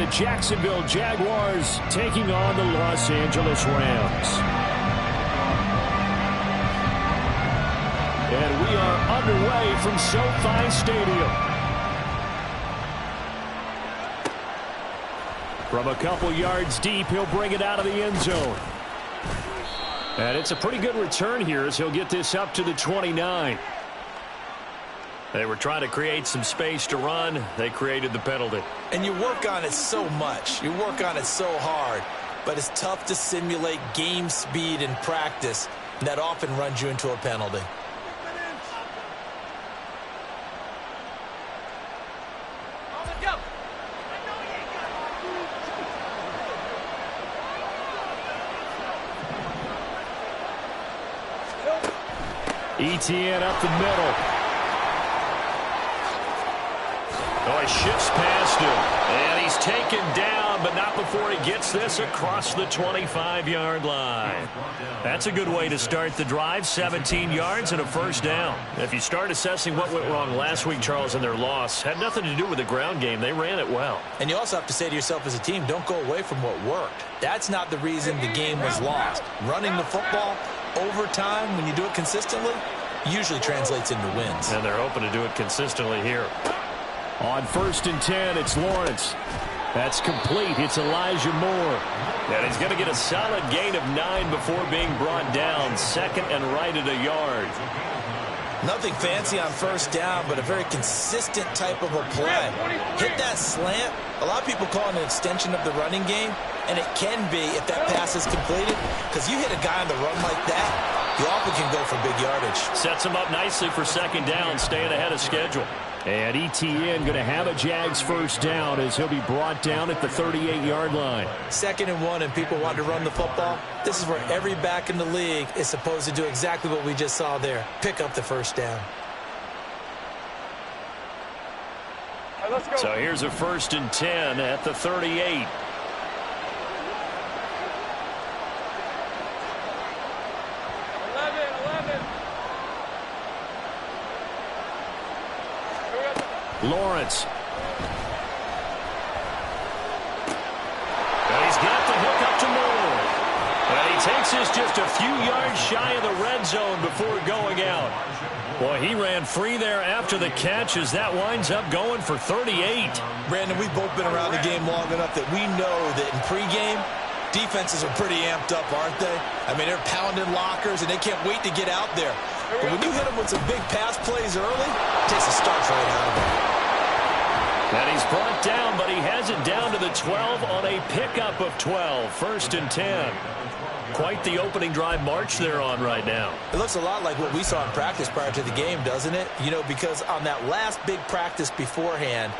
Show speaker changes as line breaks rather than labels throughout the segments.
the Jacksonville Jaguars taking on the Los Angeles Rams. And we are underway from SoFi Stadium. From a couple yards deep, he'll bring it out of the end zone. And it's a pretty good return here as he'll get this up to the 29. They were trying to create some space to run. They created the penalty.
And you work on it so much. You work on it so hard. But it's tough to simulate game speed in practice. And that often runs you into a penalty.
ETN up the middle. Oh, he shifts past him. And he's taken down, but not before he gets this across the 25-yard line. That's a good way to start the drive. 17 yards and a first down. If you start assessing what went wrong last week, Charles, in their loss, had nothing to do with the ground game. They ran it well. And you also have to say to yourself as a team, don't go away from what worked. That's not the reason the game was lost. Running the football over time, when you do it consistently, usually translates into wins. And they're hoping to do it consistently here. On 1st and 10, it's Lawrence. That's complete. It's Elijah Moore. And he's going to get a solid gain of 9 before being brought down. Second and right at a yard. Nothing fancy on first down, but a very consistent type of a play. Hit that slant. A lot of people call it an extension of the running game, and it can be if that pass is completed, because you hit a guy on the run like that, you often can go for big yardage. Sets him up nicely for second down, staying ahead of schedule. And ETN going to have a Jags first down as he'll be brought down at the 38-yard line. 2nd and 1, and people want to run the football. This is where every back in the league is supposed to do exactly what we just saw there. Pick up the first down.
All right, let's go.
So here's a 1st and 10 at the 38. Lawrence. And he's got the hook up to Moore. And he takes this just a few yards shy of the red zone before going out. Boy, he ran free there after the catch as that winds up going for 38.
Brandon, we've both been around the game long enough that we know that in pregame, defenses are pretty amped up, aren't they? I mean, they're pounding lockers, and they can't wait to get out there. But when you hit them with some big pass plays early, it takes the starch right out of them.
And he's brought down, but he has it down to the 12 on a pickup of 12. 1st and 10. Quite the opening drive march they're on right now.
It looks a lot like what we saw in practice prior to the game, doesn't it? You know, because on that last big practice beforehand,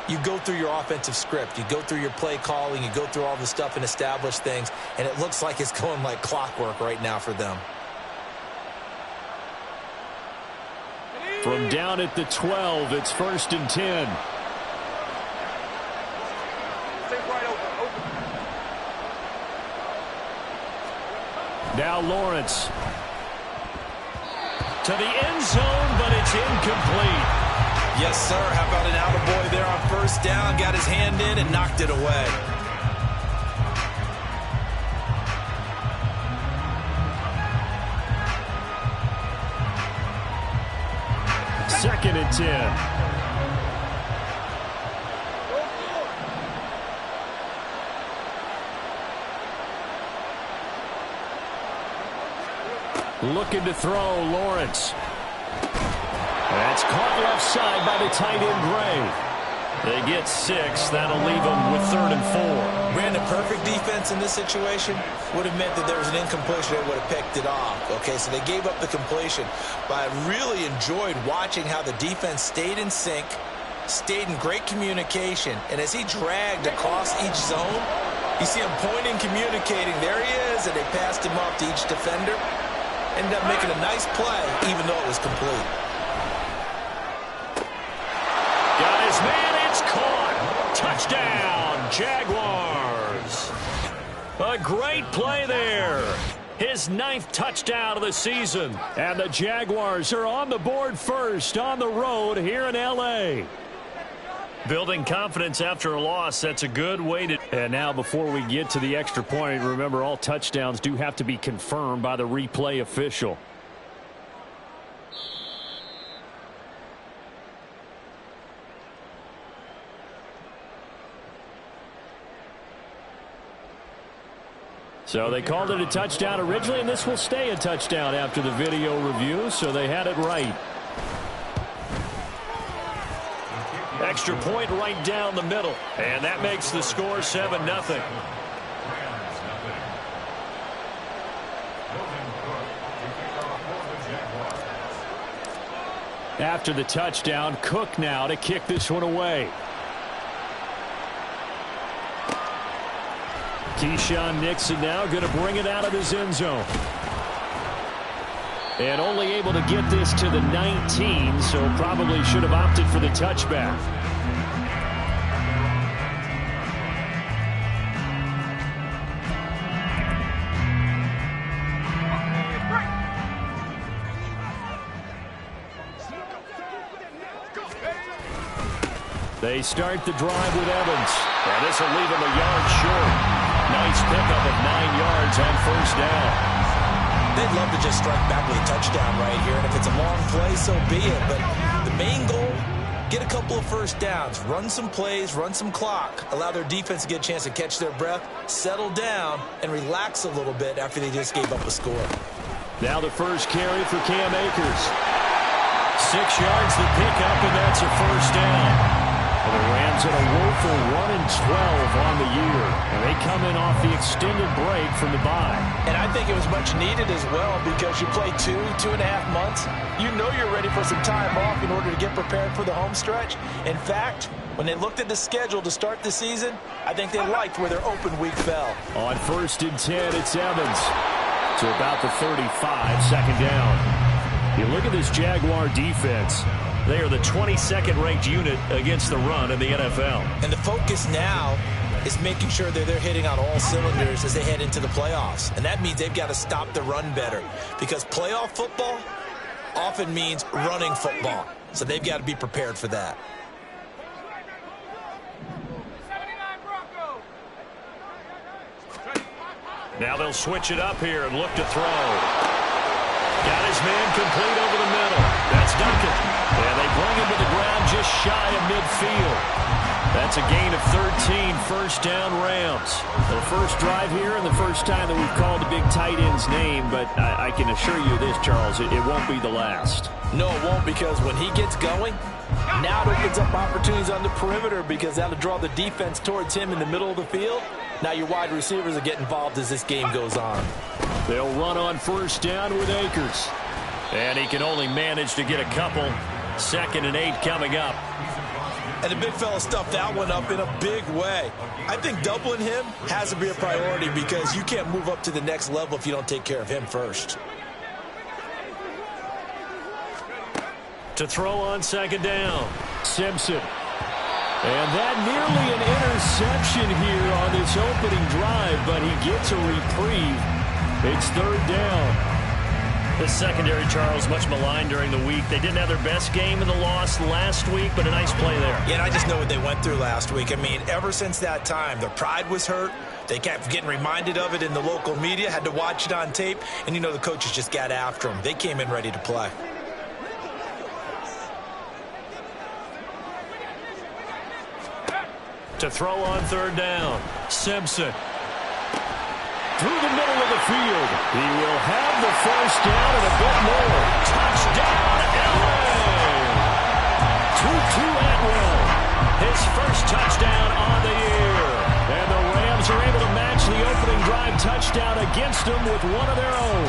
you go through your offensive script. You go through your play calling. You go through all the stuff and establish things. And it looks like it's going like clockwork right now for them.
From down at the 12, it's 1st and 10. Now Lawrence. To the end zone, but it's incomplete.
Yes, sir. How about an attaboy there on first down? Got his hand in and knocked it away.
Second and 10. Looking to throw, Lawrence. That's caught left side by the tight end, Gray. They get 6. That'll leave them with 3rd and 4.
Brandon, perfect defense in this situation would have meant that there was an incompletion. They would have picked it off. Okay, so they gave up the completion. But I really enjoyed watching how the defense stayed in sync, stayed in great communication. And as he dragged across each zone, you see him pointing, communicating. There he is, and they passed him off to each defender. Ended up making a nice play, even though it was complete.
Got his man, it's caught. Touchdown, Jaguars. A great play there. His 9th touchdown of the season. And the Jaguars are on the board first on the road here in L.A. Building confidence after a loss, that's a good way to... And now before we get to the extra point, remember all touchdowns do have to be confirmed by the replay official. So they called it a touchdown originally, and this will stay a touchdown after the video review, so they had it right. Extra point right down the middle, and that makes the score 7-0. After the touchdown, Cook now to kick this one away. Keyshawn Nixon now going to bring it out of his end zone. And only able to get this to the 19, so probably should have opted for the touchback. They start the drive with Evans. And this will leave him a yard short. Nice pickup of 9 yards on first down.
They'd love to just strike back with a touchdown right here, and if it's a long play, so be it. But the main goal, get a couple of first downs, run some plays, run some clock, allow their defense to get a chance to catch their breath, settle down, and relax a little bit after they just gave up a score.
Now the first carry for Cam Akers. 6 yards to pick up, and that's a first down. And the Rams at a woeful 1-12 on the year. And they come in off the extended break from the bye.
And I think it was much needed as well because you play 2.5 months. You know you're ready for some time off in order to get prepared for the home stretch. In fact, when they looked at the schedule to start the season, I think they liked where their open week fell.
On 1st and 10, it's Evans. To about the 35, second down. You look at this Jaguar defense. They are the 22nd ranked unit against the run in the NFL.
And the focus now is making sure that they're hitting on all cylinders as they head into the playoffs. And that means they've got to stop the run better. Because playoff football often means running football. So they've got to be prepared for that.
Now they'll switch it up here and look to throw. Got his man complete over the middle. That's Duncan. And they bring him to the ground just shy of midfield. That's a gain of 13, first down Rams. The first drive here and the first time that we've called a big tight end's name, but I can assure you this, Charles, it won't be the last.
No, it won't, because when he gets going, now it opens up opportunities on the perimeter because that'll draw the defense towards him in the middle of the field. Now your wide receivers will get involved as this game goes on.
They'll run on first down with Akers. And he can only manage to get a couple. 2nd and 8 coming up.
And the big fella stuffed that one up in a big way. I think doubling him has to be a priority because you can't move up to the next level if you don't take care of him first.
To throw on 2nd down, Simpson. And that nearly an interception here on this opening drive, but he gets a reprieve. It's 3rd down. The secondary, Charles, much maligned during the week. They didn't have their best game in the loss last week, but a nice play there.
Yeah, and I just know what they went through last week. I mean, ever since that time, their pride was hurt. They kept getting reminded of it in the local media, had to watch it on tape, and, you know, the coaches just got after them. They came in ready to play.
To throw on 3rd down, Simpson. Through the middle of the field. He will have the first down and a bit more. Touchdown, LA! Tutu Atwell. His first touchdown on the year. And the Rams are able to match the opening drive touchdown against them with one of their own.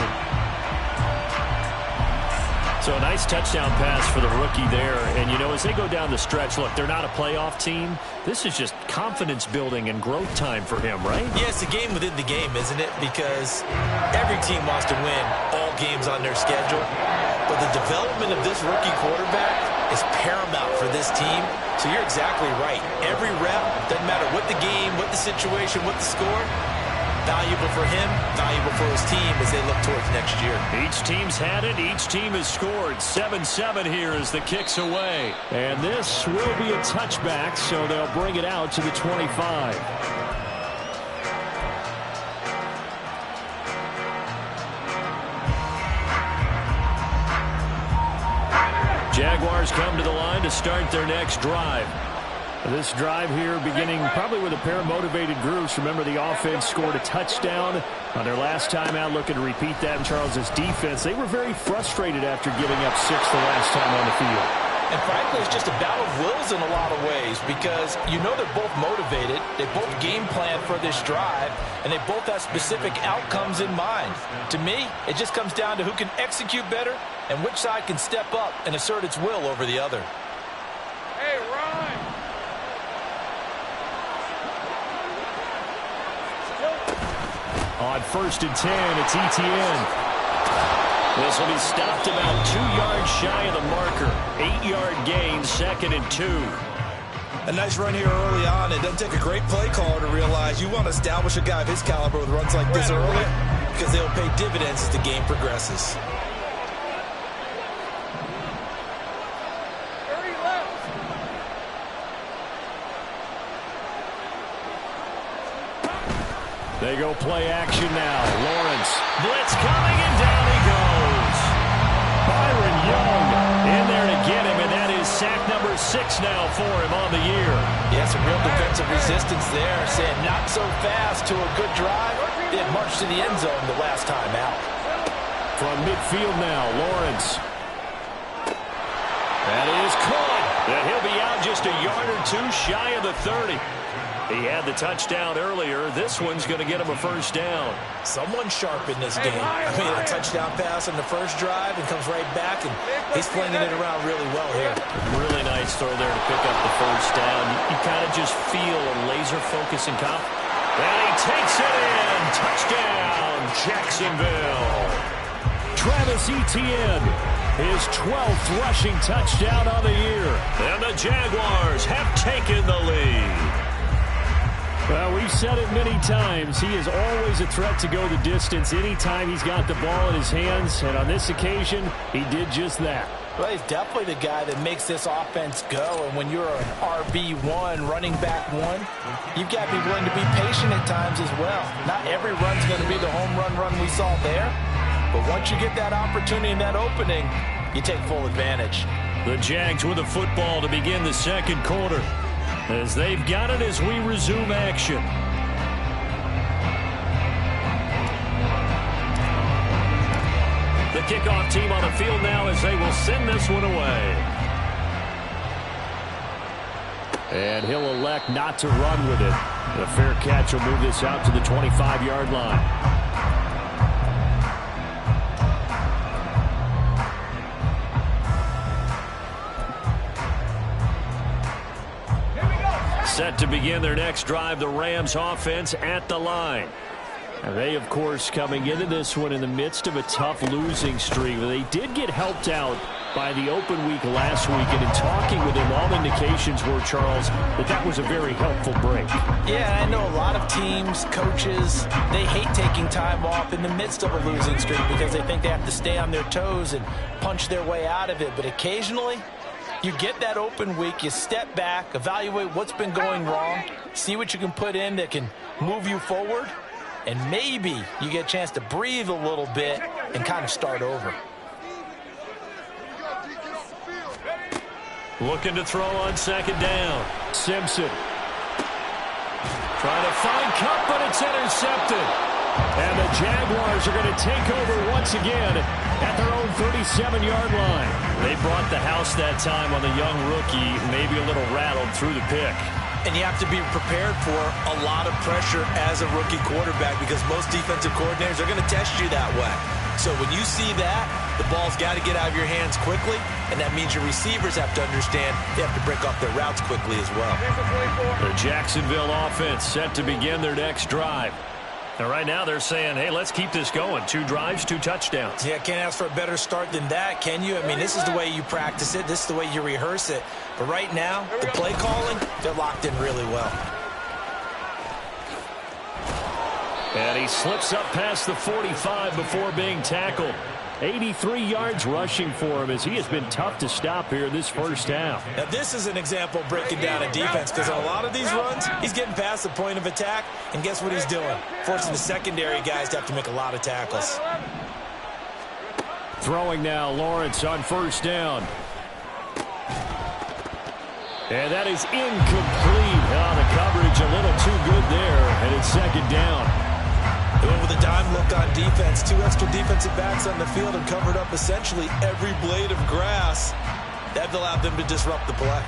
So a nice touchdown pass for the rookie there. And, you know, as they go down the stretch, look, they're not a playoff team. This is just confidence building and growth time for him, right?
Yeah, it's a game within the game, isn't it? Because every team wants to win all games on their schedule. But the development of this rookie quarterback is paramount for this team. So you're exactly right. Every rep, doesn't matter what the game, what the situation, what the score, Valuable for him, valuable for his team as they look towards next year.
Each team's had it. Each team has scored. 7-7 here as the kick's away. And this will be a touchback, so they'll bring it out to the 25. Jaguars come to the line to start their next drive. This drive here beginning probably with a pair of motivated groups. Remember, the offense scored a touchdown on their last time out. Looking to repeat that in Charles's defense. They were very frustrated after giving up 6 the last time on the field.
And frankly, it's just a battle of wills in a lot of ways because you know they're both motivated. They both game plan for this drive, and they both have specific outcomes in mind. To me, it just comes down to who can execute better and which side can step up and assert its will over the other.
Hey, Ryan!
On 1st and 10, it's ETN. This will be stopped about 2 yards shy of the marker. 8-yard gain, 2nd and 2.
A nice run here early on. It doesn't take a great play caller to realize you want to establish a guy of his caliber with runs like this early because they'll pay dividends as the game progresses.
They go play action now. Lawrence. Blitz coming, and down he goes. Byron Young in there to get him, and that is sack number 6 now for him on the year.
Yeah, some real defensive resistance there, saying not so fast to a good drive. They had marched to the end zone the last time out.
From midfield now, Lawrence. That is caught. And he'll be out just a yard or 2 shy of the 30. He had the touchdown earlier. This one's going to get him a first down.
Someone sharp in this game. I mean, a touchdown pass on the first drive and comes right back, and he's flinging it around really well here.
Really nice throw there to pick up the first down. You kind of just feel a laser focus and confidence. And he takes it in. Touchdown, Jacksonville. Travis Etienne, his 12th rushing touchdown on the year. And the Jaguars have taken the lead. Well, we've said it many times. He is always a threat to go the distance anytime he's got the ball in his hands. And on this occasion, he did just that.
Well, he's definitely the guy that makes this offense go. And when you're an RB1, running back 1, you've got to be willing to be patient at times as well. Not every run's going to be the home run we saw there. But once you get that opportunity and that opening, you take full advantage.
The Jags with the football to begin the second quarter, as they've got it as we resume action. The kickoff team on the field now as they will send this one away. And he'll elect not to run with it. A fair catch will move this out to the 25-yard line. Set to begin their next drive, the Rams offense at the line. And they, of course, coming into this one in the midst of a tough losing streak. They did get helped out by the open week last week, and in talking with him, all indications were, Charles, that was a very helpful break.
Yeah, I know a lot of teams, coaches, they hate taking time off in the midst of a losing streak because they think they have to stay on their toes and punch their way out of it. But occasionally, you get that open week, you step back, evaluate what's been going wrong, see what you can put in that can move you forward, and maybe you get a chance to breathe a little bit and kind of start over.
Looking to throw on second down. Simpson. Trying to find Cup, but it's intercepted. And the Jaguars are going to take over once again at their own 37-yard line. They brought the house that time on the young rookie, maybe a little rattled through the pick.
And you have to be prepared for a lot of pressure as a rookie quarterback because most defensive coordinators are going to test you that way. So when you see that, the ball's got to get out of your hands quickly, and that means your receivers have to understand they have to break off their routes quickly as well.
The Jacksonville offense set to begin their next drive. And right now they're saying, hey, let's keep this going. 2 drives, 2 touchdowns.
Yeah, can't ask for a better start than that, can you? I mean, this is the way you practice it. This is the way you rehearse it. But right now, the play calling, they're locked in really well.
And he slips up past the 45 before being tackled. 83 yards rushing for him as he has been tough to stop here this first half.
Now, this is an example of breaking down a defense because on a lot of these runs, he's getting past the point of attack, and guess what he's doing? Forcing the secondary guys to have to make a lot of tackles.
Throwing now, Lawrence on first down. And that is incomplete. Oh, the coverage a little too good there, and it's second down.
They went with a dime look on defense. 2 extra defensive backs on the field and covered up essentially every blade of grass. That allowed them to disrupt the play.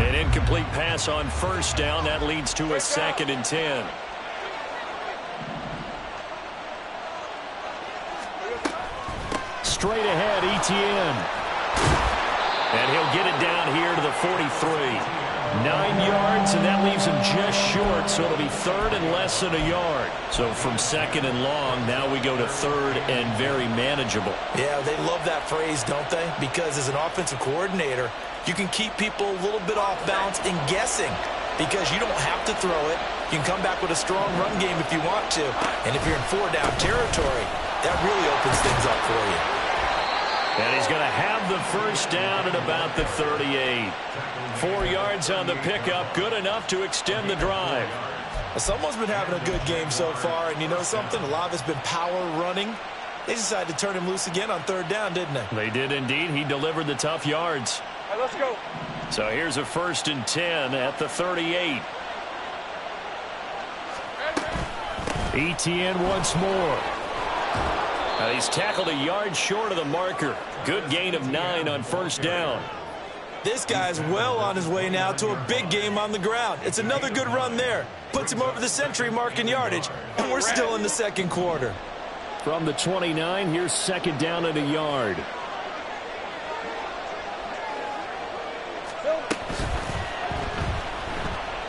An incomplete pass on first down. That leads to a 2nd and 10. Straight ahead, Etienne. And he'll get it down here to the 43. 9 yards, and that leaves him just short, so it'll be 3rd and less than a yard. So from 2nd and long, now we go to 3rd and very manageable.
Yeah, they love that phrase, don't they? Because as an offensive coordinator, you can keep people a little bit off balance and guessing because you don't have to throw it. You can come back with a strong run game if you want to. And if you're in 4-down territory, that really opens things up for you.
And he's going to have the first down at about the 38. 4 yards on the pickup, good enough to extend the drive.
Well, someone's been having a good game so far, and you know something? A lot of it's been power running. They decided to turn him loose again on 3rd down, didn't they?
They did indeed. He delivered the tough yards.
All right, let's go.
So here's a 1st and 10 at the 38. Etienne once more. He's tackled a yard short of the marker. Good gain of 9 on first down.
This guy's well on his way now to a big game on the ground. It's another good run there. Puts him over the century mark in yardage, and we're still in the 2nd quarter.
From the 29, here's 2nd down and a yard.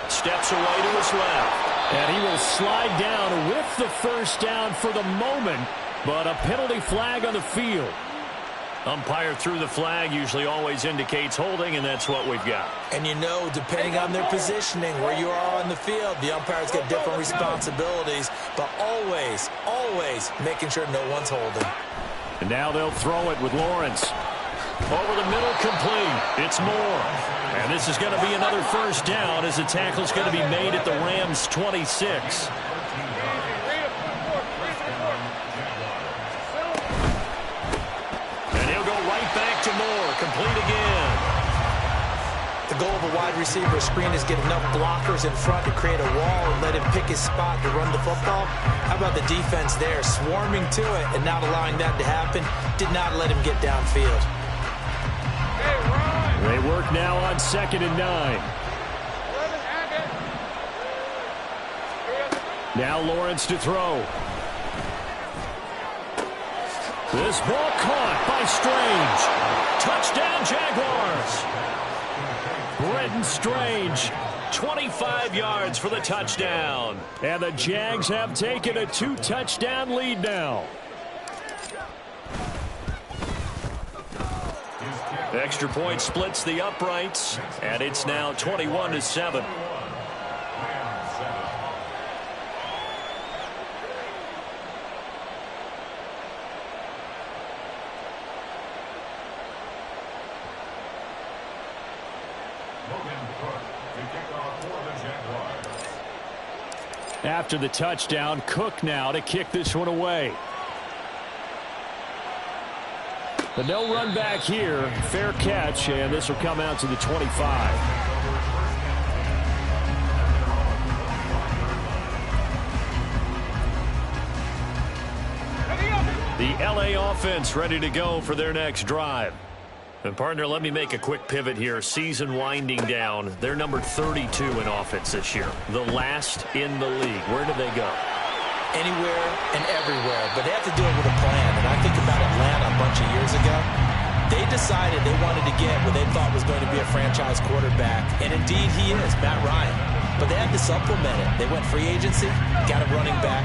Steps away to his left. And he will slide down with the first down for the moment, but a penalty flag on the field. Umpire threw the flag, usually always indicates holding, and that's what we've got.
And you know, depending on their positioning, where you are on the field, the umpires get different responsibilities, but always, always making sure no one's holding.
And now they'll throw it with Lawrence. Over the middle, complete. It's Moore. And this is going to be another first down as the tackle's going to be made at the Rams' 26. To Moore, complete again.
The goal of a wide receiver screen is get enough blockers in front to create a wall and let him pick his spot to run the football. How about the defense there, swarming to it and not allowing that to happen? Did not let him get downfield.
They work now on 2nd and 9. Now Lawrence to throw. This ball caught by Strange. Touchdown, Jaguars. Brenton Strange, 25 yards for the touchdown. And the Jags have taken a 2-touchdown lead now. Extra point splits the uprights, and it's now 21-7. After the touchdown, Cook now to kick this one away. But no run back here. Fair catch, and this will come out to the 25. The LA offense ready to go for their next drive. And partner, let me make a quick pivot here. Season winding down. They're number 32 in offense this year. The last in the league. Where do they go?
Anywhere and everywhere. But they have to do it with a plan. And I think about Atlanta a bunch of years ago. They decided they wanted to get what they thought was going to be a franchise quarterback. And indeed he is, Matt Ryan. But they had to supplement it. They went free agency, got a running back,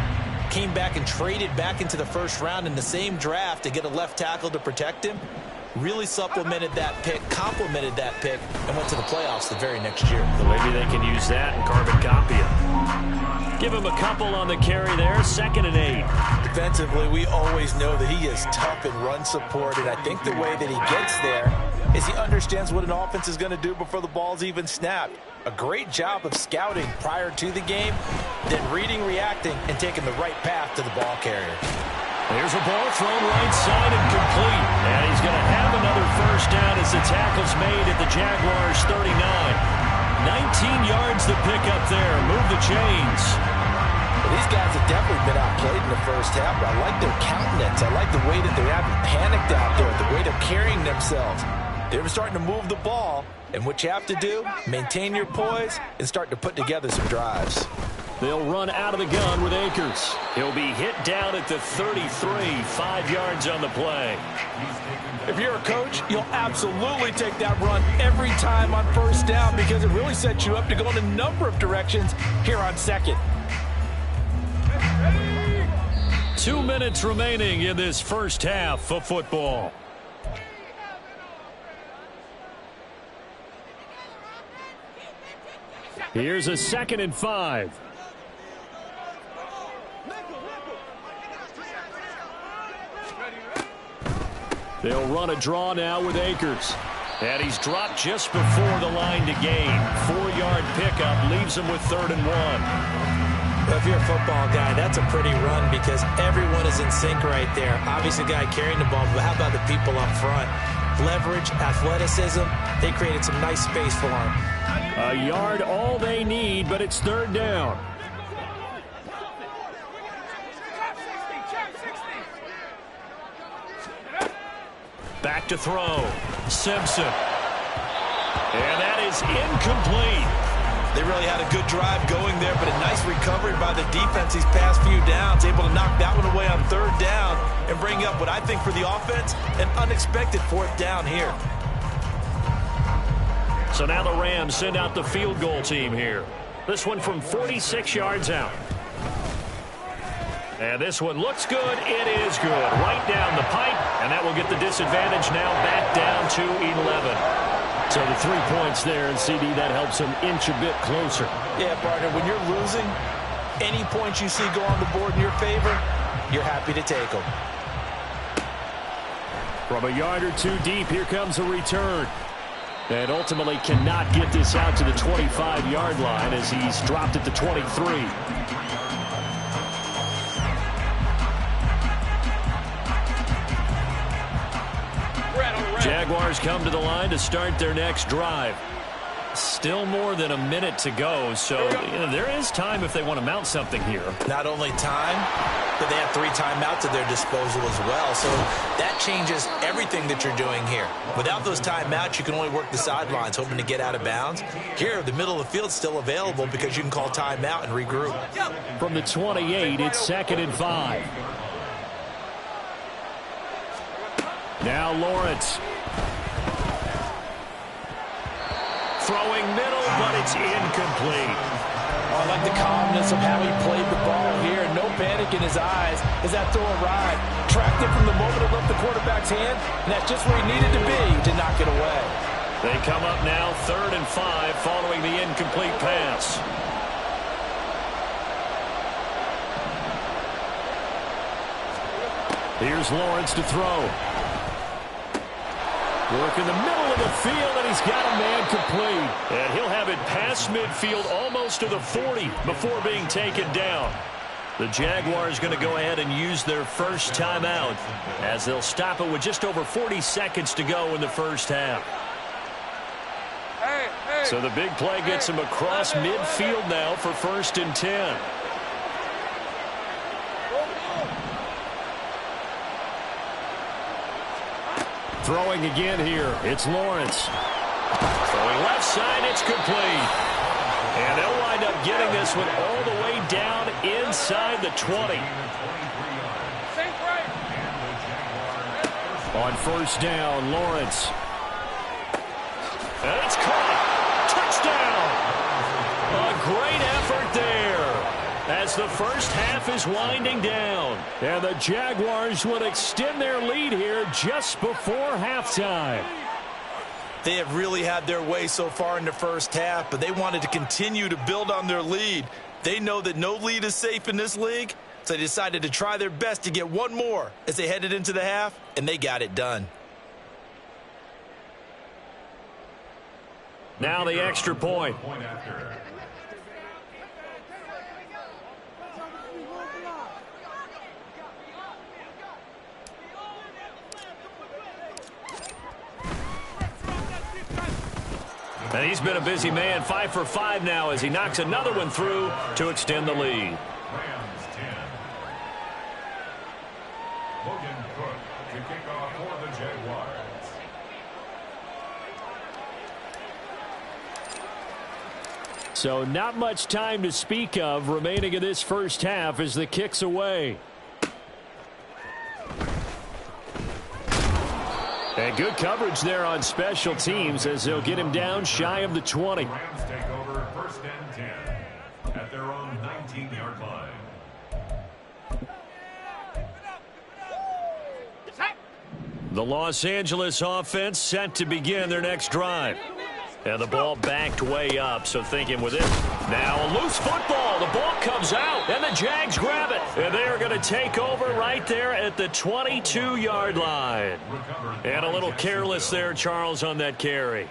came back and traded back into the first round in the same draft to get a left tackle to protect him. Really supplemented that pick, complemented that pick, and went to the playoffs the very next year.
Well, maybe they can use that and carbon copy him. Give him a couple on the carry there, 2nd and 8.
Defensively, we always know that he is tough and run support, and I think the way that he gets there is he understands what an offense is going to do before the ball's even snapped. A great job of scouting prior to the game, then reading, reacting, and taking the right path to the ball carrier.
There's a ball thrown right side and complete. And he's going to have another first down as the tackle's made at the Jaguars' 39. 19 yards to pick up there. Move the chains.
Well, these guys have definitely been outplayed in the first half, but I like their countenance. I like the way that they haven't panicked out there, the way they're carrying themselves. They're starting to move the ball, and what you have to do, maintain your poise and start to put together some drives.
They'll run out of the gun with Akers. He'll be hit down at the 33, 5 yards on the play.
If you're a coach, you'll absolutely take that run every time on first down because it really sets you up to go in a number of directions here on second.
2 minutes remaining in this first half of football. Here's a 2nd and 5. They'll run a draw now with Akers. And he's dropped just before the line to gain. 4-yard pickup leaves him with 3rd and 1.
Well, if you're a football guy, that's a pretty run because everyone is in sync right there. Obviously, the guy carrying the ball, but how about the people up front? Leverage, athleticism, they created some nice space for him.
A yard all they need, but it's 3rd down. Back to throw. Simpson. And that is incomplete.
They really had a good drive going there, but a nice recovery by the defense these past few downs. Able to knock that one away on 3rd down and bring up what I think for the offense, an unexpected 4th down here.
So now the Rams send out the field goal team here. This one from 46 yards out. And this one looks good. It is good. Right down the pipe. And that will get the disadvantage now back down to 11. So the 3 points there, and CD, that helps them inch a bit closer.
Yeah, partner, when you're losing, any points you see go on the board in your favor, you're happy to take them.
From a yard or two deep, here comes a return. And ultimately cannot get this out to the 25-yard line as he's dropped at the 23. Jaguars come to the line to start their next drive. Still more than a minute to go, so there is time if they want to mount something here.
Not only time, but they have 3 timeouts at their disposal as well, so that changes everything that you're doing here. Without those timeouts, you can only work the sidelines, hoping to get out of bounds. Here, the middle of the field's still available because you can call timeout and regroup.
From the 28, it's 2nd and 5. Now Lawrence. Throwing middle, but it's incomplete.
Oh, I like the calmness of how he played the ball here. No panic in his eyes as that throw arrived. Tracked it from the moment it left the quarterback's hand, and that's just where he needed to be to knock it away.
They come up now 3rd and 5 following the incomplete pass. Here's Lawrence to throw. Work in the middle of the field, and he's got a man complete. And he'll have it past midfield almost to the 40 before being taken down. The Jaguars going to go ahead and use their first timeout as they'll stop it with just over 40 seconds to go in the first half. So the big play gets him across midfield now for 1st and 10. Throwing again here. It's Lawrence. Throwing left side. It's complete. And they'll wind up getting this one all the way down inside the 20. On 1st down, Lawrence. And it's caught. Touchdown. A great effort there as as the first half is winding down.
And the Jaguars would extend their lead here just before halftime.
They have really had their way so far in the first half, but they wanted to continue to build on their lead. They know that no lead is safe in this league, so they decided to try their best to get one more as they headed into the half, and they got it done.
Now the extra point. And he's been a busy man, 5 for 5 now as he knocks another one through to extend the lead.
So not much time to speak of remaining in this first half as the kick's away. And good coverage there on special teams as they'll get him down shy of the 20.
Rams take over first and 10 at their own 19-yard line.
The Los Angeles offense set to begin their next drive. And the ball backed way up, so thinking with it. Now a loose football. The ball comes out, and the Jags grab it. And they are going to take over right there at the 22-yard line. And a little careless there, Charles, on that carry.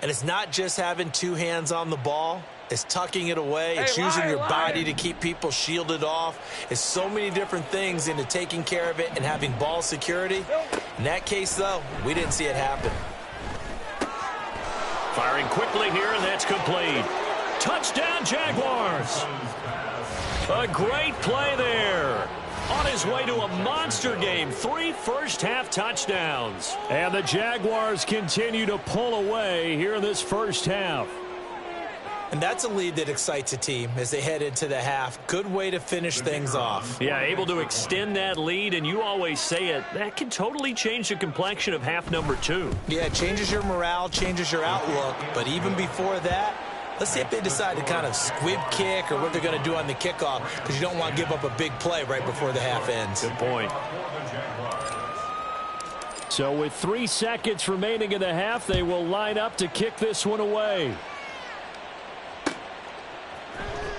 And it's not just having two hands on the ball. It's tucking it away. It's using your body to keep people shielded off. It's so many different things into taking care of it and having ball security. In that case, though, we didn't see it happen.
Firing quickly here, and that's complete. Touchdown, Jaguars. A great play there. On his way to a monster game, 3 first-half touchdowns.
And the Jaguars continue to pull away here in this first half.
And that's a lead that excites a team as they head into the half. Good way to finish things off.
Yeah, able to extend that lead, and you always say it, that can totally change the complexion of half number 2.
Yeah, it changes your morale, changes your outlook. But even before that, let's see if they decide to kind of squib kick or what they're going to do on the kickoff, because you don't want to give up a big play right before the half ends.
Good point.
So with 3 seconds remaining in the half, they will line up to kick this one away.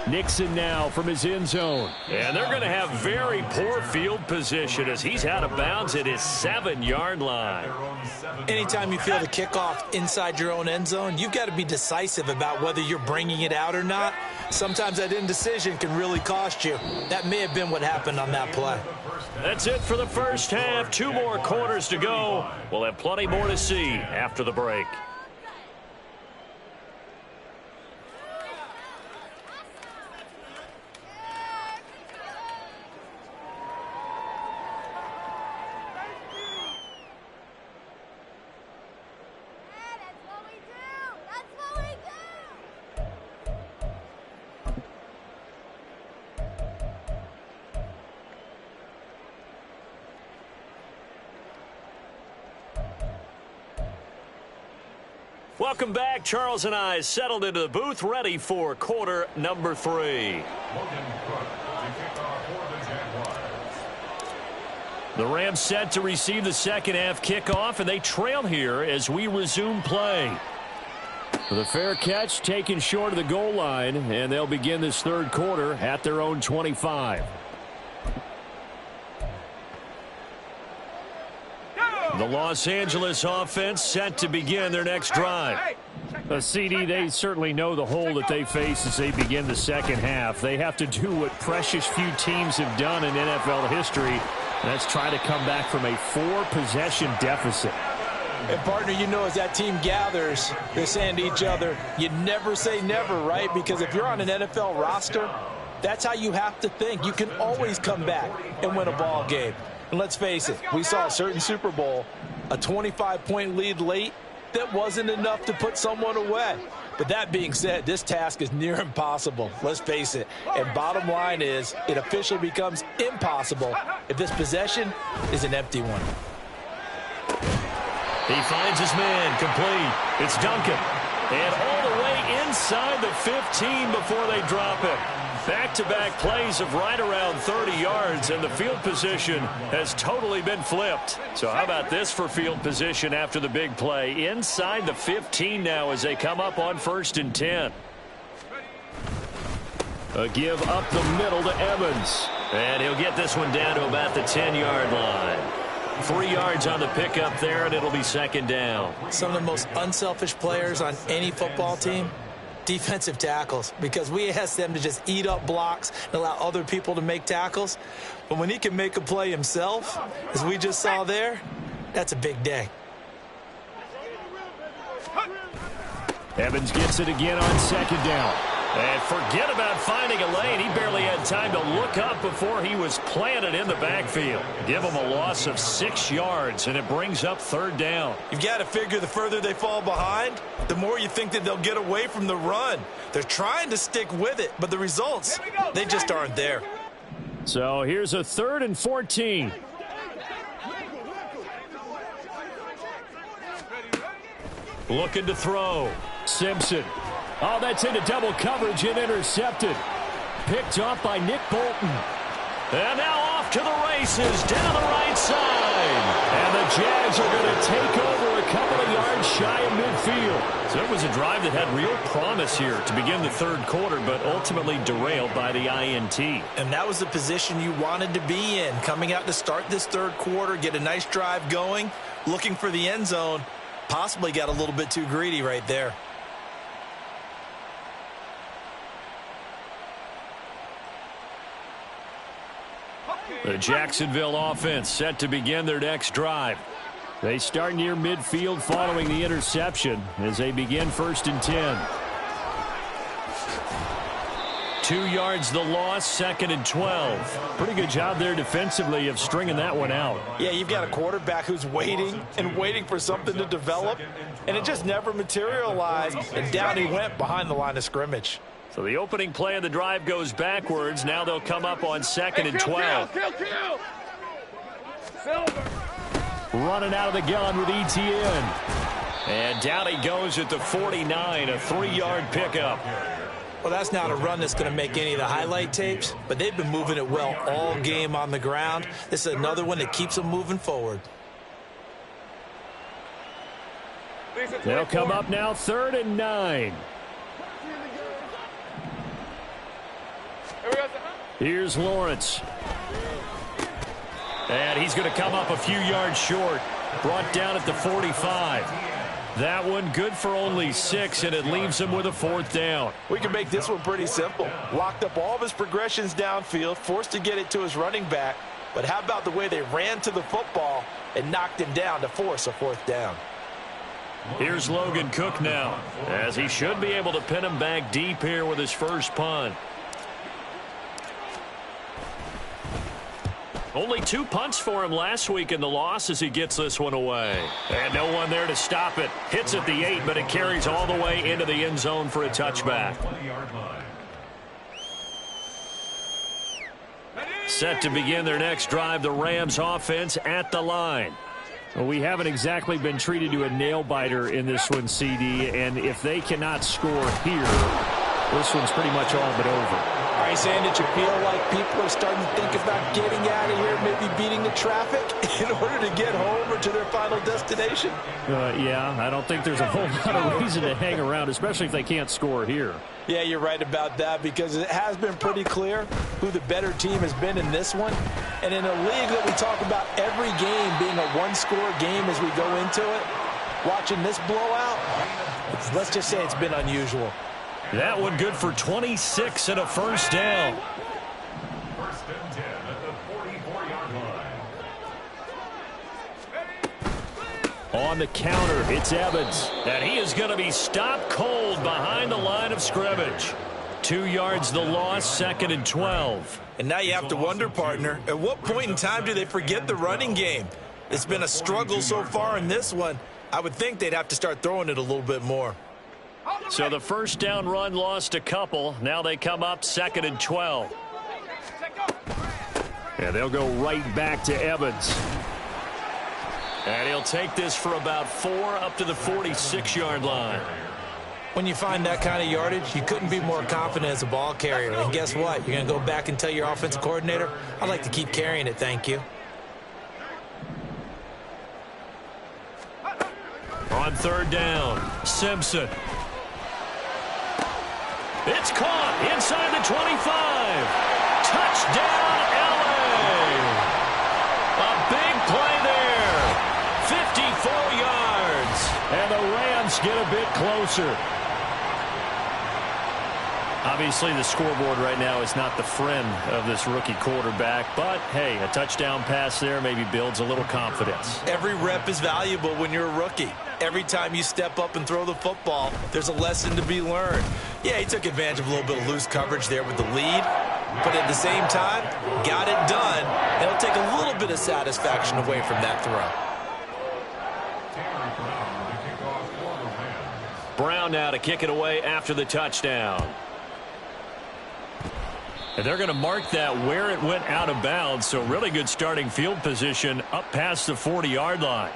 Nixon now from his end zone.
And they're going to have very poor field position as he's out of bounds at his 7-yard line.
Anytime you feel the kickoff inside your own end zone, you've got to be decisive about whether you're bringing it out or not. Sometimes that indecision can really cost you. That may have been what happened on that play.
That's it for the first half. 2 more quarters to go. We'll have plenty more to see after the break. Welcome back. Charles and I settled into the booth, ready for quarter number 3. The Rams set to receive the second half kickoff, and they trail here as we resume play. The fair catch taken short of the goal line, and they'll begin this third quarter at their own 25. The Los Angeles offense set to begin their next drive.
CD, they certainly know the hole that they face as they begin the second half. They have to do what precious few teams have done in NFL history. That's try to come back from a 4-possession deficit.
And, partner, you know, as that team gathers, they're saying to each other, you never say never, right? Because if you're on an NFL roster, that's how you have to think. You can always come back and win a ball game. And let's face it, we saw a certain Super Bowl, a 25-point lead late, that wasn't enough to put someone away. But that being said, this task is near impossible. Let's face it. And bottom line is, it officially becomes impossible if this possession is an empty one.
He finds his man, complete. It's Duncan. And all the way inside the 15 before they drop it. Back-to-back plays of right around 30 yards, and the field position has totally been flipped. So how about this for field position after the big play? Inside the 15 now as they come up on 1st and 10. A give up the middle to Evans. And he'll get this one down to about the 10-yard line. 3 yards on the pickup there, and it'll be 2nd down.
Some of the most unselfish players on any football team, defensive tackles, because we ask them to just eat up blocks and allow other people to make tackles. But when he can make a play himself, as we just saw there, that's a big day.
Evans gets it again on 2nd down.
And forget about finding a lane. He barely had time to look up before he was planted in the backfield. Give him a loss of 6 yards, and it brings up 3rd down.
You've got to figure the further they fall behind, the more you think that they'll get away from the run. They're trying to stick with it, but the results, they just aren't there.
So here's a 3rd and 14.
Looking to throw.
Simpson. Oh, that's into double coverage and intercepted. Picked off by Nick Bolton.
And now off to the races down the right side. And the Jags are going to take over a couple of yards shy of midfield. So it was a drive that had real promise here to begin the 3rd quarter, but ultimately derailed by the INT.
And that was the position you wanted to be in, coming out to start this 3rd quarter, get a nice drive going, looking for the end zone. Possibly got a little bit too greedy right there.
The Jacksonville offense set to begin their next drive.
They start near midfield following the interception as they begin 1st and 10.
2 yards the loss, 2nd and 12.
Pretty good job there defensively of stringing that one out.
Yeah, you've got a quarterback who's waiting and waiting for something to develop, and it just never materialized, and down he went behind the line of scrimmage.
So the opening play of the drive goes backwards. Now they'll come up on 2nd and 12.
Kill. Silver.
Running out of the gun with ETN.
And down he goes at the 49, a 3-yard pickup.
Well, that's not a run that's going to make any of the highlight tapes, but they've been moving it well all game on the ground. This is another one that keeps them moving forward.
They'll come up now 3rd and 9. Here's Lawrence.
And he's going to come up a few yards short. Brought down at the 45. That one good for only 6, and it leaves him with a 4th down.
We can make this one pretty simple. Locked up all of his progressions downfield, forced to get it to his running back. But how about the way they ran to the football and knocked him down to force a 4th down?
Here's Logan Cook now, as he should be able to pin him back deep here with his first punt. Only 2 punts for him last week in the loss as he gets this one away. And no one there to stop it. Hits at the 8, but it carries all the way into the end zone for a touchback. Set to begin their next drive, the Rams offense at the line.
Well, we haven't exactly been treated to a nail-biter in this one, CD, and if they cannot score here, this one's pretty much all but over.
Are you saying that you feel like people are starting to think about getting out of here, maybe beating the traffic in order to get home or to their final destination?
Yeah, I don't think there's a whole lot of reason to hang around, especially if they can't score here.
Yeah, you're right about that, because it has been pretty clear who the better team has been in this one. And in a league that we talk about every game being a one-score game as we go into it, watching this blowout, let's just say it's been unusual.
That one good for 26 and a 1st down.
1st and 10 at the 44-yard line.
On the counter, it's Evans.
And he is going to be stopped cold behind the line of scrimmage. 2 yards the loss, 2nd and 12.
And now you have to wonder, partner, at what point in time do they forget the running game? It's been a struggle so far in this one. I would think they'd have to start throwing it a little bit more.
So the 1st down run lost a couple. Now they come up 2nd and 12.
And they'll go right back to Evans.
And he'll take this for about 4 up to the 46-yard line.
When you find that kind of yardage, you couldn't be more confident as a ball carrier. And guess what? You're going to go back and tell your offensive coordinator, I'd like to keep carrying it, thank you.
On third down, Simpson. It's caught inside the 25. Touchdown, L.A. A big play there. 54 yards.
And the Rams get a bit closer.
Obviously, the scoreboard right now is not the friend of this rookie quarterback. But, hey, a touchdown pass there maybe builds a little confidence.
Every rep is valuable when you're a rookie. Every time you step up and throw the football, there's a lesson to be learned. Yeah, he took advantage of a little bit of loose coverage there with the lead. But at the same time, got it done. And it'll take a little bit of satisfaction away from that throw.
Brown now to kick it away after the touchdown. And they're going to mark that where it went out of bounds. So really good starting field position up past the 40-yard line.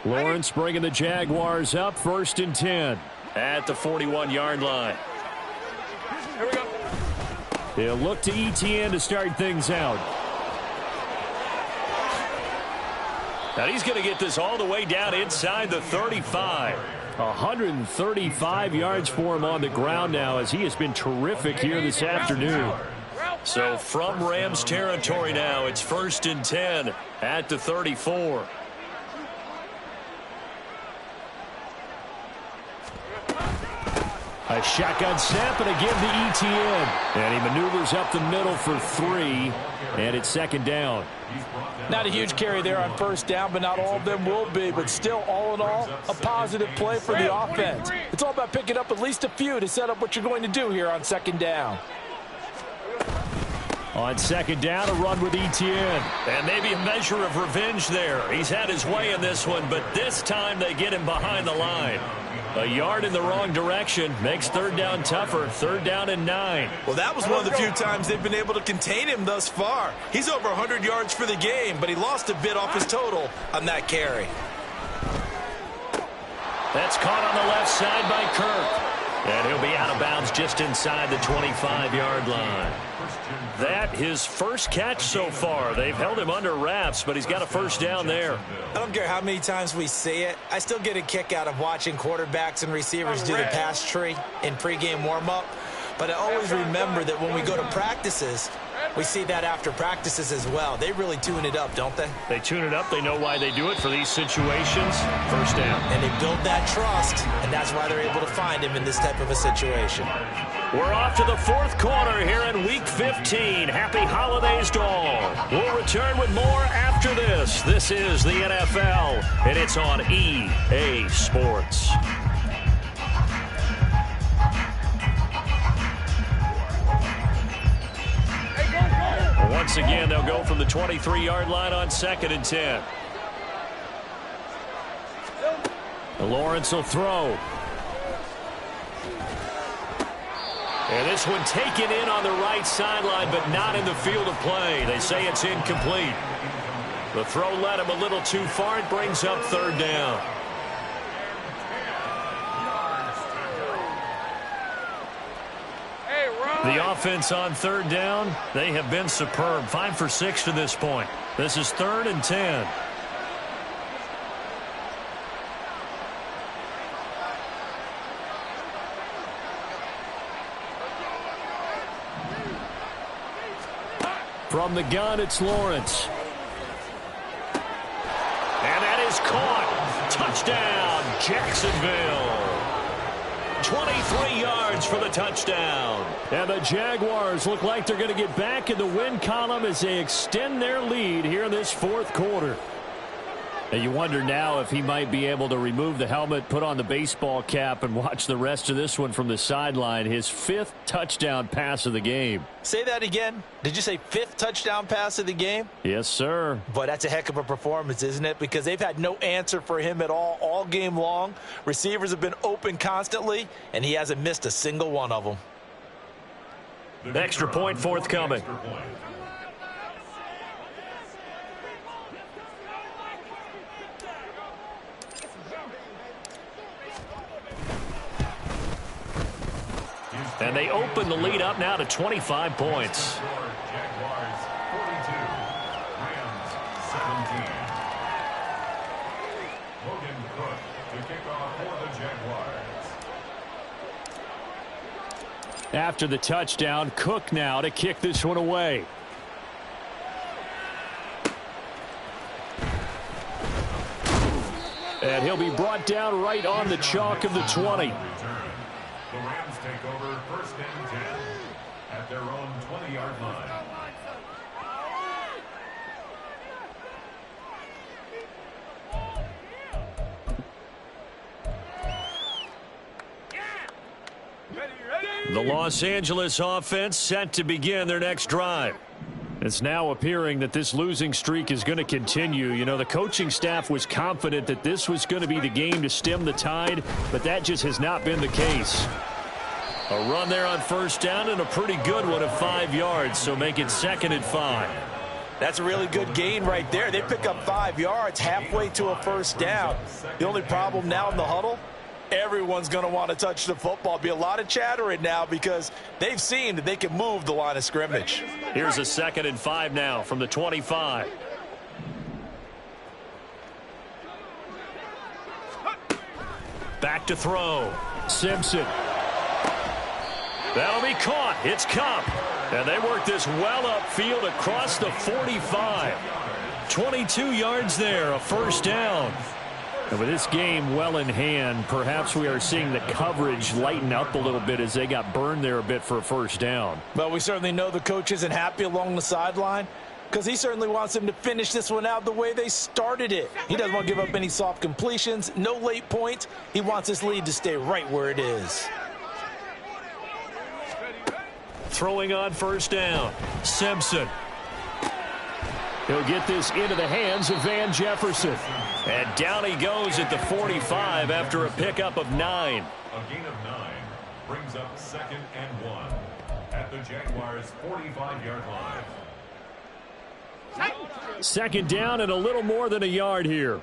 Lawrence bringing the Jaguars up, 1st and 10.
At the 41-yard line.
Here we go.
They'll look to ETN to start things out.
And he's going to get this all the way down inside the 35.
135 yards for him on the ground now as he has been terrific here this afternoon.
So from Rams territory now, it's 1st and 10 at the 34.
A shotgun snap and again to ETN. And he maneuvers up the middle for 3. And it's 2nd down.
Not a huge carry there on 1st down, but not all of them will be. But still, all in all, a positive play for the offense. It's all about picking up at least a few to set up what you're going to do here on 2nd down.
On 2nd down, a run with ETN.
And maybe a measure of revenge there. He's had his way in this one, but this time they get him behind the line. A yard in the wrong direction makes 3rd down tougher. 3rd down and 9.
Well, that was one of the few times they've been able to contain him thus far. He's over 100 yards for the game, but he lost a bit off his total on that carry.
That's caught on the left side by Kirk. And he'll be out of bounds just inside the 25-yard line. That his first catch so far. They've held him under wraps, but he's got a 1st down there.
I don't care how many times we say it. I still get a kick out of watching quarterbacks and receivers do the pass tree in pregame warm-up. But I always remember that when we go to practices, we see that after practices as well. They really tune it up, don't they?
They tune it up. They know why they do it for these situations. 1st down.
And they build that trust, and that's why they're able to find him in this type of a situation.
We're off to the 4th quarter here in Week 15. Happy holidays to all. We'll return with more after this. This is the NFL, and it's on EA Sports. Once again, they'll go from the 23-yard line on 2nd and 10.
Lawrence will throw.
And this one taken in on the right sideline, but not in the field of play. They say it's incomplete. The throw led him a little too far. It brings up 3rd down. The offense on 3rd down, they have been superb. 5 for 6 to this point. This is 3rd and 10.
From the gun, it's Lawrence.
And that is caught. Touchdown, Jacksonville. 23 yards for the touchdown.
And the Jaguars look like they're going to get back in the win column as they extend their lead here in this 4th quarter. And you wonder now if he might be able to remove the helmet, put on the baseball cap, and watch the rest of this one from the sideline. His 5th touchdown pass of the game.
Say that again. Did you say 5th touchdown pass of the game?
Yes, sir.
But that's a heck of a performance, isn't it? Because they've had no answer for him at all game long. Receivers have been open constantly, and he hasn't missed a single one of them.
Extra point forthcoming. And they open the lead up now to 25 points.
Jaguars 42, Rams 17. Logan Cook to kick off for the Jaguars.
After the touchdown, Cook now to kick this one away. And he'll be brought down right on the chalk of the 20.
The Rams take over first and 10 at their own 20-yard line.
The Los Angeles offense set to begin their next drive.
It's now appearing that this losing streak is going to continue. You know, the coaching staff was confident that this was going to be the game to stem the tide, but that just has not been the case.
A run there on first down and a pretty good one of 5 yards, so make it 2nd and 5.
That's a really good gain right there. They pick up 5 yards halfway to a first down. The only problem now in the huddle, everyone's going to want to touch the football. Be a lot of chattering now because they've seen that they can move the line of scrimmage.
Here's a 2nd and 5 now from the 25. Back to throw.
Simpson.
That'll be caught. It's Cup. And they work this well upfield across the 45. 22 yards there, a first down.
And with this game well in hand, perhaps we are seeing the coverage lighten up a little bit as they got burned there a bit for a first down.
But we certainly know the coach isn't happy along the sideline because he certainly wants them to finish this one out the way they started it. He doesn't want to give up any soft completions, no late points. He wants his lead to stay right where it is.
Throwing on first down. Simpson.
He'll get this into the hands of Van Jefferson.
And down he goes at the 45 after a pickup of 9.
A gain of 9 brings up 2nd and 1 at the Jaguars' 45-yard line.
2nd down and a little more than a yard here.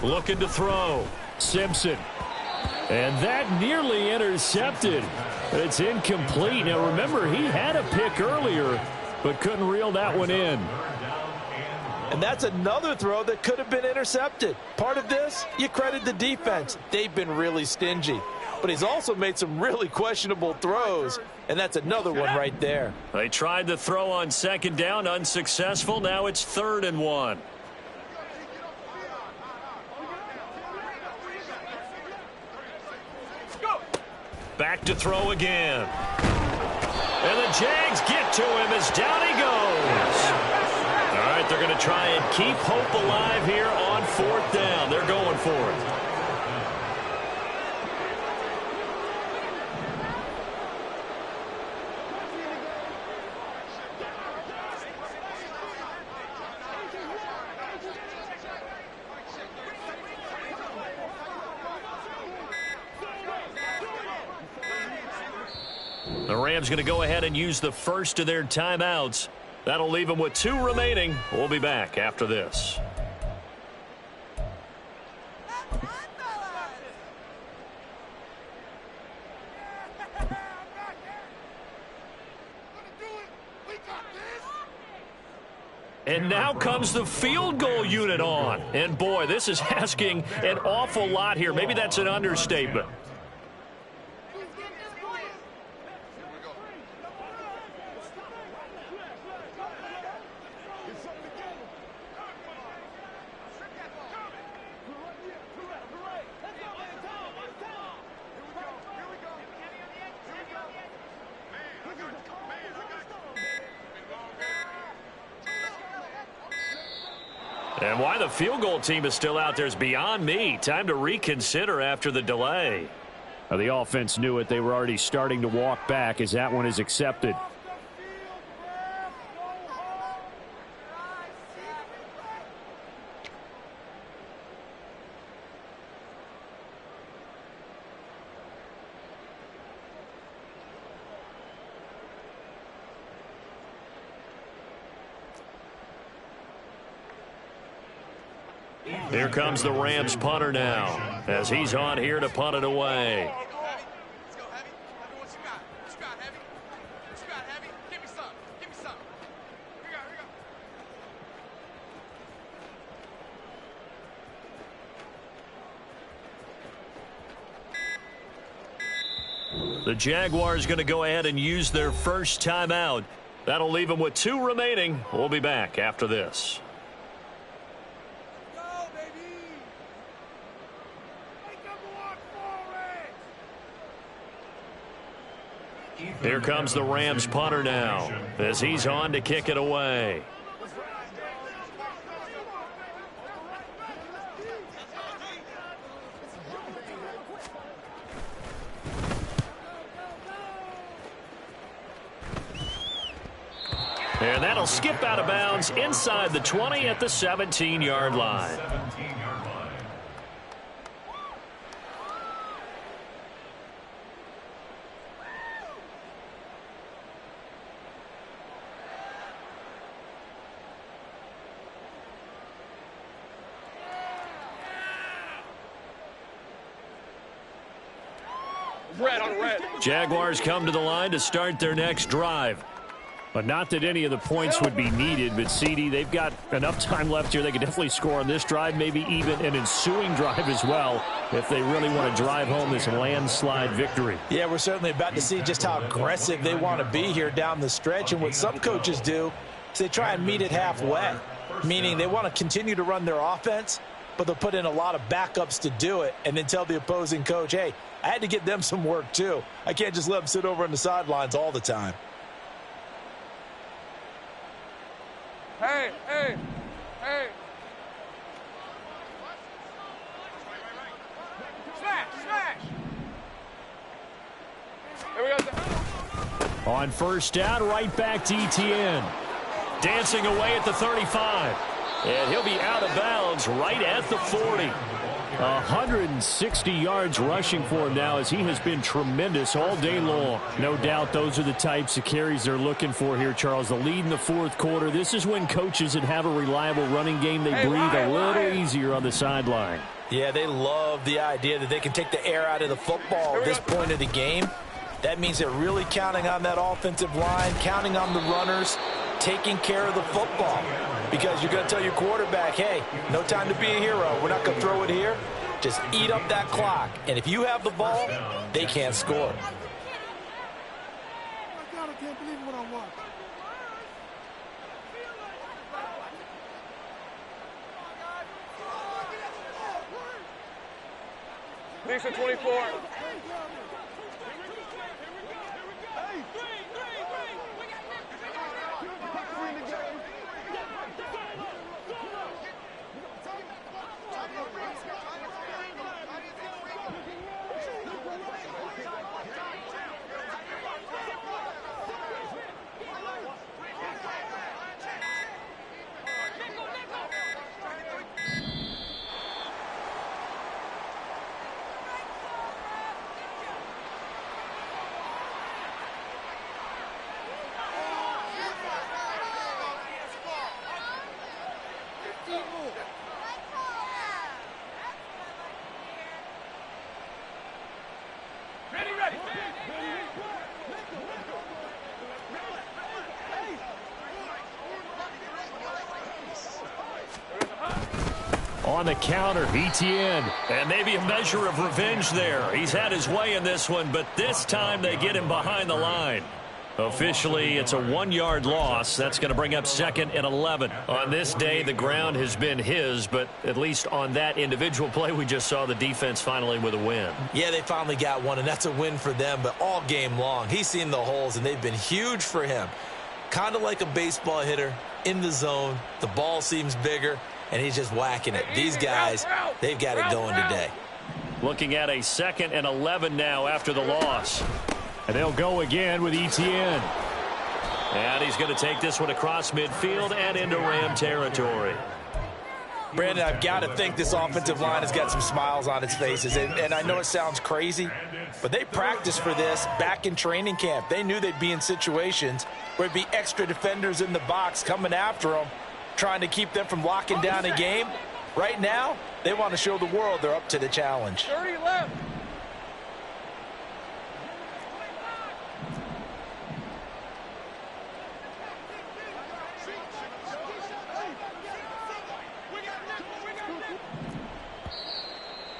Looking to throw.
Simpson. And that nearly intercepted. But it's incomplete. Now remember, he had a pick earlier, but couldn't reel that one in.
And that's another throw that could have been intercepted. Part of this, you credit the defense. They've been really stingy. But he's also made some really questionable throws, and that's another one right there.
They tried the throw on 2nd down, unsuccessful. Now it's 3rd and 1. Back to throw again. And the Jags get to him as down he goes. All right, they're going to try and keep hope alive here on 4th down. They're going for it. The Rams going to go ahead and use the first of their timeouts. That'll leave them with 2 remaining. We'll be back after this. And now comes the field goal unit on. And boy, this is asking an awful lot here. Maybe that's an understatement. And why the field goal team is still out there is beyond me. Time to reconsider after the delay.
Now, the offense knew it. They were already starting to walk back as that one is accepted.
Here comes the Rams punter now. as he's on here to punt it away. The Jaguars going to go ahead and use their first timeout. That'll leave them with 2 remaining. We'll be back after this. Here comes the Rams punter now as he's on to kick it away. And that'll skip out of bounds inside the 20 at the 17-yard line. Jaguars come to the line to start their next drive. But not that any of the points would be needed, but CD, they've got enough time left here. They could definitely score on this drive, maybe even an ensuing drive as well, if they really want to drive home this landslide victory.
Yeah, we're certainly about to see just how aggressive they want to be here down the stretch. And what some coaches do is they try and meet it halfway, meaning they want to continue to run their offense, but they'll put in a lot of backups to do it and then tell the opposing coach, hey, I had to get them some work too. I can't just let them sit over on the sidelines all the time.
Hey, hey, hey. Smash, smash. Here we go.
On first down, right back to ETN. Dancing away at the 35. And he'll be out of bounds right at the 40.
160 yards rushing for him now as he has been tremendous all day long. No doubt those are the types of carries they're looking for here, Charles. The lead in the fourth quarter. This is when coaches that have a reliable running game, they breathe a little easier on the sideline.
Yeah, they love the idea that they can take the air out of the football at this point of the game. That means they're really counting on that offensive line, counting on the runners, taking care of the football. Because you're going to tell your quarterback, hey, no time to be a hero. We're not going to throw it here. Just eat up that clock. And if you have the ball, they can't score.
I can't believe what I watched. Lisa 24.
On the counter, ETN. And maybe a measure of revenge there. He's had his way in this one, but this time they get him behind the line. Officially, it's a 1-yard loss. That's going to bring up 2nd and 11. On this day, the ground has been his, but at least on that individual play, we just saw the defense finally with a win.
Yeah, they finally got one, and that's a win for them, but all game long, he's seen the holes, and they've been huge for him. Kind of like a baseball hitter in the zone. The ball seems bigger, and he's just whacking it. These guys, they've got it going today.
Looking at a 2nd and 11 now after the loss.
And they'll go again with ETN.
And he's going to take this one across midfield and into Ram territory.
Brandon, I've got to think this offensive line has got some smiles on its faces. And I know it sounds crazy, but they practiced for this back in training camp. They knew they'd be in situations where it'd be extra defenders in the box coming after them, trying to keep them from locking down a game. Right now, they want to show the world they're up to the challenge.
30 left.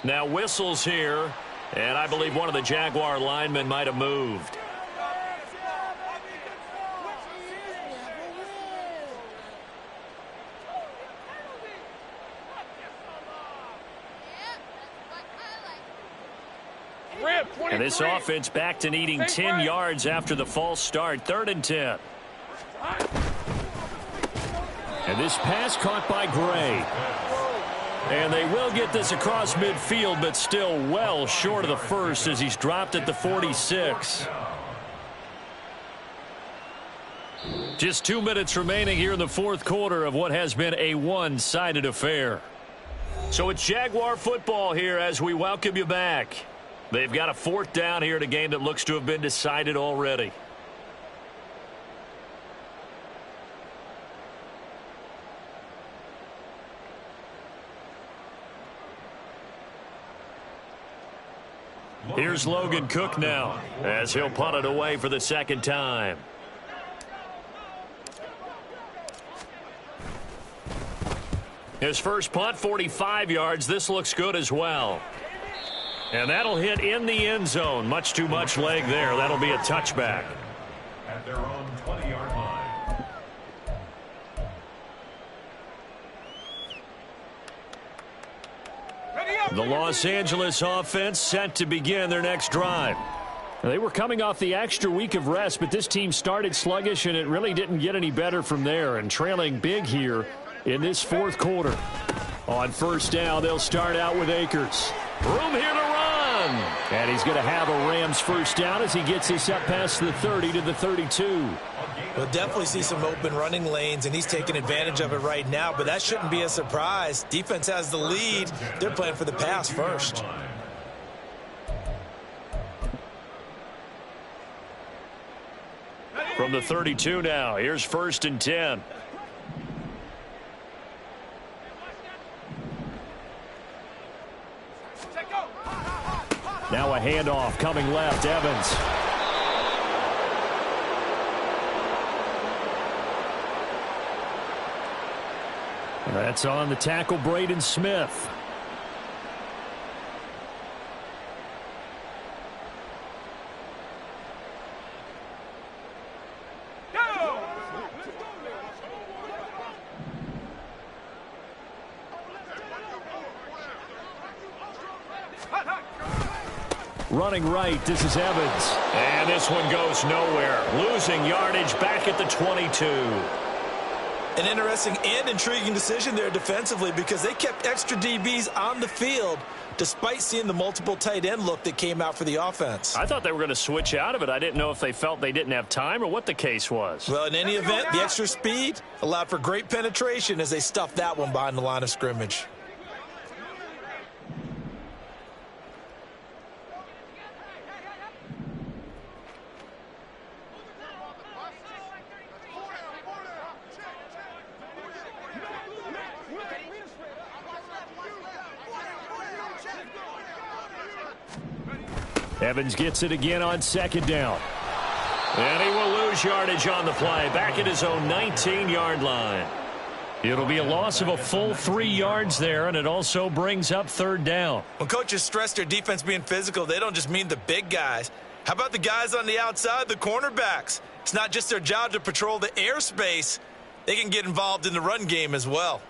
Now whistles here, and I believe one of the Jaguar linemen might have moved. And this offense back to needing 10 yards after the false start. 3rd and 10.
And this pass caught by Gray.
And they will get this across midfield, but still well short of the first as he's dropped at the 46. Just 2 minutes remaining here in the 4th quarter of what has been a one-sided affair. So it's Jaguar football here as we welcome you back. They've got a 4th down here in a game that looks to have been decided already. Here's Logan Cook now as he'll punt it away for the 2nd time. His first punt, 45 yards. This looks good as well. And that'll hit in the end zone. Much too much leg there. That'll be a touchback.
At their own 20-yard line.
The Los Angeles offense set to begin their next drive.
They were coming off the extra week of rest, but this team started sluggish, and it really didn't get any better from there. And trailing big here in this 4th quarter. On 1st down, they'll start out with Akers.
Room here to run.
And he's going to have a Rams 1st down as he gets this up past the 30 to the 32.
We'll definitely see some open running lanes, and he's taking advantage of it right now, but that shouldn't be a surprise. Defense has the lead. They're playing for the pass first.
From the 32 now, here's 1st and 10.
Now a handoff coming left, Evans. That's on the tackle, Braden Smith. Running right, this is Evans.
And this one goes nowhere. Losing yardage back at the 22.
An interesting and intriguing decision there defensively because they kept extra DBs on the field despite seeing the multiple tight end look that came out for the offense.
I thought they were going to switch out of it. I didn't know if they felt they didn't have time or what the case was.
Well, in any event, the extra speed allowed for great penetration as they stuffed that one behind the line of scrimmage.
Evans gets it again on 2nd down.
And he will lose yardage on the play. Back at his own 19-yard line. It'll be a loss of a full 3 yards there, and it also brings up 3rd down.
When coaches stress their defense being physical, they don't just mean the big guys. How about the guys on the outside, the cornerbacks? It's not just their job to patrol the airspace. They can get involved in the run game as well.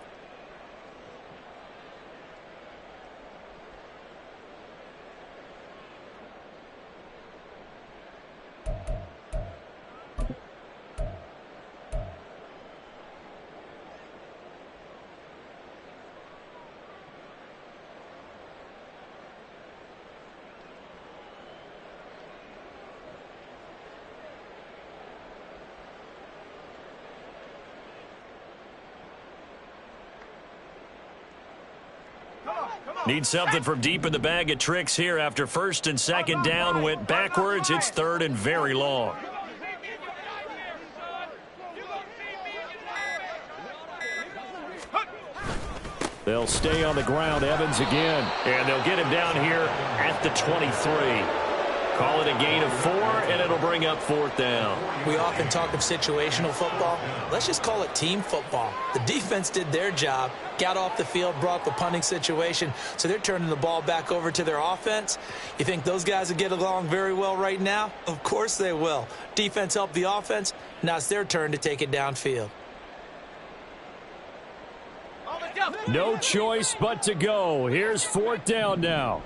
Need something from deep in the bag of tricks here after 1st and 2nd down went backwards. It's 3rd and very long.
They'll stay on the ground. Evans again.
And they'll get him down here at the 23. Call it a gain of 4, and it'll bring up 4th down.
We often talk of situational football. Let's just call it team football. The defense did their job, got off the field, brought the punting situation, so they're turning the ball back over to their offense. You think those guys will get along very well right now? Of course they will. Defense helped the offense. Now it's their turn to take it downfield.
No choice but to go. Here's 4th down now.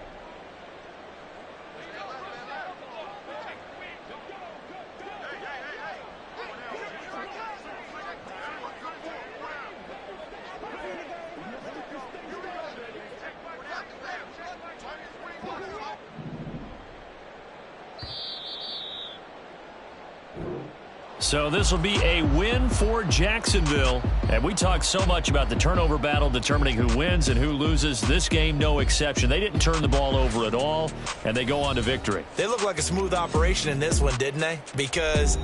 So this will be a win for Jacksonville. And we talk so much about the turnover battle determining who wins and who loses. This game, no exception. They didn't turn the ball over at all, and they go on to victory.
They look like a smooth operation in this one, didn't they? Because